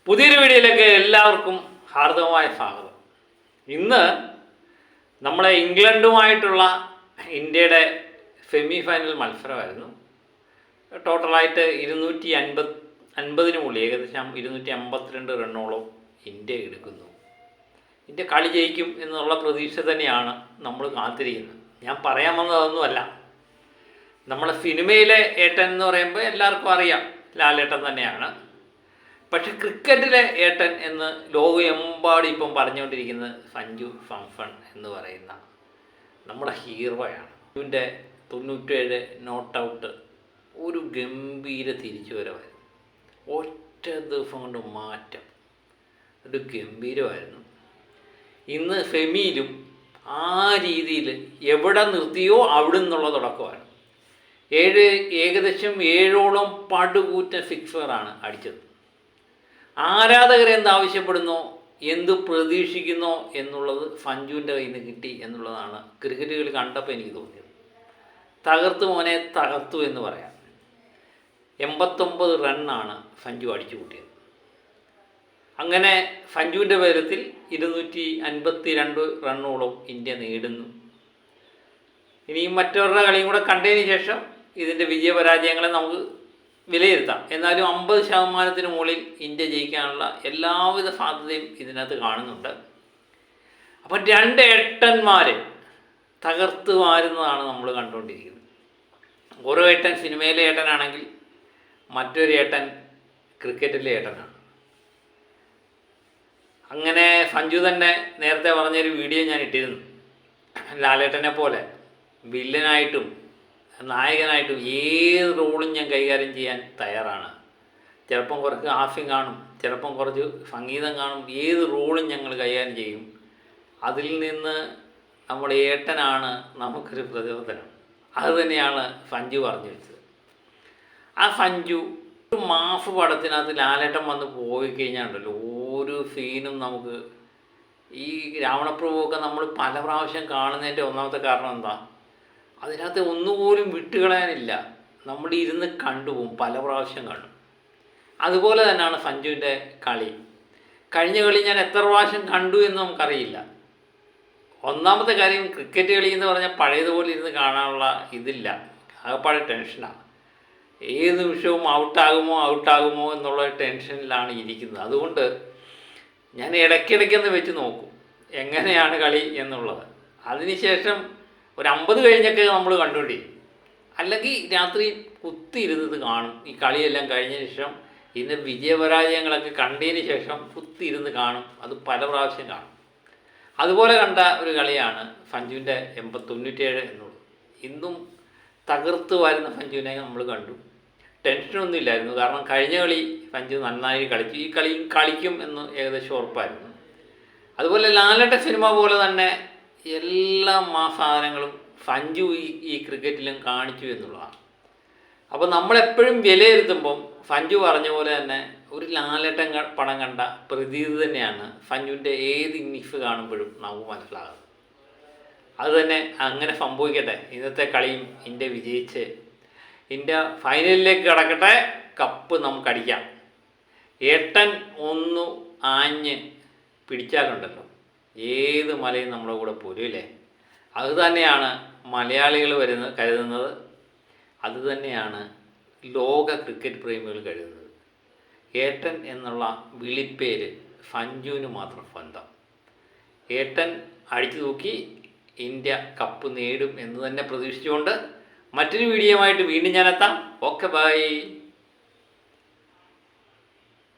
പുതിയൊരു വീഡിയോയിലേക്ക് എല്ലാവർക്കും ഹാർദവമായ സ്വാഗതം. ഇന്ന് നമ്മളെ ഇംഗ്ലണ്ടുമായിട്ടുള്ള ഇന്ത്യയുടെ സെമി ഫൈനൽ മത്സരമായിരുന്നു. ടോട്ടലായിട്ട് 250 മുകളിൽ ഏകദേശം 252 റണ്ണോളം ഇന്ത്യ എടുക്കുന്നു. ഇന്ത്യ കളി ജയിക്കും എന്നുള്ള പ്രതീക്ഷ തന്നെയാണ് നമ്മൾ കാത്തിരിക്കുന്നത്. ഞാൻ പറയാൻ വന്നതൊന്നുമല്ല. നമ്മളെ സിനിമയിലെ ഏട്ടൻ എന്ന് പറയുമ്പോൾ എല്ലാവർക്കും അറിയാം, ലാലേട്ടൻ തന്നെയാണ്. പക്ഷെ ക്രിക്കറ്റിലെ ഏട്ടൻ എന്ന് ലോകമെമ്പാടും ഇപ്പം പറഞ്ഞുകൊണ്ടിരിക്കുന്നത് സഞ്ജു സാംസൺ എന്ന് പറയുന്ന നമ്മുടെ ഹീറോയാണ്. സഞ്ജുവിൻ്റെ 97 നോട്ട് ഔട്ട് ഒരു ഗംഭീര തിരിച്ചുവരവായിരുന്നു. ഒറ്റ ദിവസം കൊണ്ട് മാറ്റം, ഒരു ഗംഭീരമായിരുന്നു. ഇന്ന് സെമിയിലും ആ രീതിയിൽ എവിടെ നിർത്തിയോ അവിടെ നിന്നുള്ള തുടക്കമാണ്. ഏകദേശം 7ഓളം പടുകൂറ്റ സിക്സറാണ് അടിച്ചത്. ആരാധകരെ എന്താവശ്യപ്പെടുന്നോ, എന്ത് പ്രതീക്ഷിക്കുന്നോ എന്നുള്ളത് സഞ്ജുവിൻ്റെ കയ്യിൽ നിന്ന് കിട്ടി എന്നുള്ളതാണ് ക്രിക്കറ്റ് കളി കണ്ടപ്പോൾ എനിക്ക് തോന്നിയത്. തകർത്തു മോനെ തകർത്തു എന്ന് പറയാം. 89 റണ്ണാണ് സഞ്ജു അടിച്ചു കൂട്ടിയത്. അങ്ങനെ സഞ്ജുവിൻ്റെ പേരത്തിൽ 252 റണ്ണോളം ഇന്ത്യ നേടുന്നു. ഇനിയും മറ്റവരുടെ കളിയും കൂടെ കണ്ടതിന് ശേഷം ഇതിൻ്റെ വിജയപരാജയങ്ങളെ നമുക്ക് വിലയിരുത്താം. എന്നാലും 50% മുകളിൽ ഇന്ത്യ ജയിക്കാനുള്ള എല്ലാവിധ സാധ്യതയും ഇതിനകത്ത് കാണുന്നുണ്ട്. അപ്പം 2 ഏട്ടന്മാരെ തകർത്ത് വാരുന്നതാണ് നമ്മൾ കണ്ടുകൊണ്ടിരിക്കുന്നത്. ഓരോ ഏട്ടൻ സിനിമയിലെ ഏട്ടനാണെങ്കിൽ മറ്റൊരു ഏട്ടൻ ക്രിക്കറ്റിലെ ഏട്ടനാണ്. അങ്ങനെ സഞ്ജു തന്നെ നേരത്തെ പറഞ്ഞൊരു വീഡിയോ ഞാൻ ഇട്ടിരുന്നു. ലാലേട്ടനെ പോലെ വില്ലനായിട്ടും നായകനായിട്ടും ഏത് റോളും ഞാൻ കൈകാര്യം ചെയ്യാൻ തയ്യാറാണ്. ചിലപ്പം കുറച്ച് ഹാസ്യം കാണും, ചിലപ്പം കുറച്ച് സംഗീതം കാണും, ഏത് റോളും ഞങ്ങൾ കൈകാര്യം ചെയ്യും. അതിൽ നിന്ന് നമ്മുടെ ഏട്ടനാണ് നമുക്കൊരു പ്രചോദനം. അത് തന്നെയാണ് സഞ്ജു പറഞ്ഞു വെച്ചത്. ആ സഞ്ജു ഒരു മാഫ് പടത്തിനകത്ത് ലാലേട്ടൻ വന്ന് പോയി കഴിഞ്ഞാലുണ്ടല്ലോ, ഒരു സീനും നമുക്ക് ഈ രാവണപ്രഭുവൊക്കെ നമ്മൾ പല പ്രാവശ്യം കാണുന്നതിൻ്റെ ഒന്നാമത്തെ കാരണം എന്താ, അതിനകത്ത് ഒന്നുപോലും വിട്ടുകളയാനില്ല. നമ്മൾ ഇരുന്ന് കണ്ടുപോകും, പല പ്രാവശ്യം കണ്ടു. അതുപോലെ തന്നെയാണ് സഞ്ജുവിൻ്റെ കളി. കഴിഞ്ഞ കളി ഞാൻ എത്ര പ്രാവശ്യം കണ്ടു എന്ന് നമുക്കറിയില്ല. ഒന്നാമത്തെ കാര്യം, ക്രിക്കറ്റ് കളി എന്ന് പറഞ്ഞാൽ പഴയതുപോലെ ഇരുന്ന് കാണാനുള്ള ഇതില്ല, ആകെപ്പാടെ ടെൻഷനാണ്. ഏത് നിമിഷവും ഔട്ടാകുമോ എന്നുള്ള ടെൻഷനിലാണ് ഇരിക്കുന്നത്. അതുകൊണ്ട് ഞാൻ ഇടയ്ക്കിടയ്ക്കൊന്ന് വെച്ച് നോക്കും എങ്ങനെയാണ് കളി എന്നുള്ളത്. അതിനുശേഷം ഒരു 50 കഴിഞ്ഞൊക്കെ നമ്മൾ കണ്ടുകൊണ്ടിരിക്കും. അല്ലെങ്കിൽ രാത്രി കുത്തിയിരുന്നത് കാണും. ഈ കളിയെല്ലാം കഴിഞ്ഞ ശേഷം ഇതിൻ്റെ വിജയപരാജയങ്ങളൊക്കെ കണ്ടതിന് ശേഷം കുത്തിയിരുന്ന് കാണും. അത് പല പ്രാവശ്യം കാണും. അതുപോലെ കണ്ട ഒരു കളിയാണ് സഞ്ജുവിൻ്റെ 97 എന്നുള്ളത്. ഇന്നും തകർത്ത് വരുന്ന സഞ്ജുവിനെ നമ്മൾ കണ്ടു. ടെൻഷനൊന്നും ഇല്ലായിരുന്നു. കാരണം കഴിഞ്ഞ കളി സഞ്ജു നന്നായി കളിച്ചു. ഈ കളിയും കളിക്കും എന്ന് ഏകദേശം ഉറപ്പായിരുന്നു. അതുപോലെ ലാലേട്ടൻ സിനിമ പോലെ തന്നെ എല്ലാ സാധനങ്ങളും സഞ്ജു ഈ ക്രിക്കറ്റിലും കാണിച്ചു എന്നുള്ളതാണ്. അപ്പോൾ നമ്മളെപ്പോഴും വിലയിരുത്തുമ്പം സഞ്ജു പറഞ്ഞ പോലെ തന്നെ ഒരു ലാലേട്ടൻ പടം കണ്ട പ്രതീതി തന്നെയാണ് സഞ്ജുവിൻ്റെ ഏത് ഇന്നിങ്സ് കാണുമ്പോഴും നമുക്ക് മനസ്സിലാകുന്നത്. അതുതന്നെ അങ്ങനെ സംഭവിക്കട്ടെ. ഇന്നത്തെ കളിയും ഇന്ത്യ വിജയിച്ച് ഇന്ത്യ ഫൈനലിലേക്ക് കടക്കട്ടെ. കപ്പ് നമുക്കടിക്കാം. ഏട്ടൻ ഒന്ന് ആഞ്ഞ് പിടിച്ചാലുണ്ടല്ലോ, ഏത് മലയും നമ്മുടെ കൂടെ പോരുമില്ലേ. അതുതന്നെയാണ് മലയാളികൾ കരുതുന്നത്. അതുതന്നെയാണ് ലോക ക്രിക്കറ്റ് പ്രേമികൾ കരുതുന്നത്. ഏട്ടൻ എന്നുള്ള വിളിപ്പേര് സഞ്ജുവിന് മാത്രം സ്വന്തം. ഏട്ടൻ അടിച്ചു തൂക്കി ഇന്ത്യ കപ്പ് നേടും എന്ന് തന്നെ പ്രതീക്ഷിച്ചുകൊണ്ട് മറ്റൊരു വീഡിയോയുമായിട്ട് വീണ്ടും ഞാനെത്താം. Okay, by.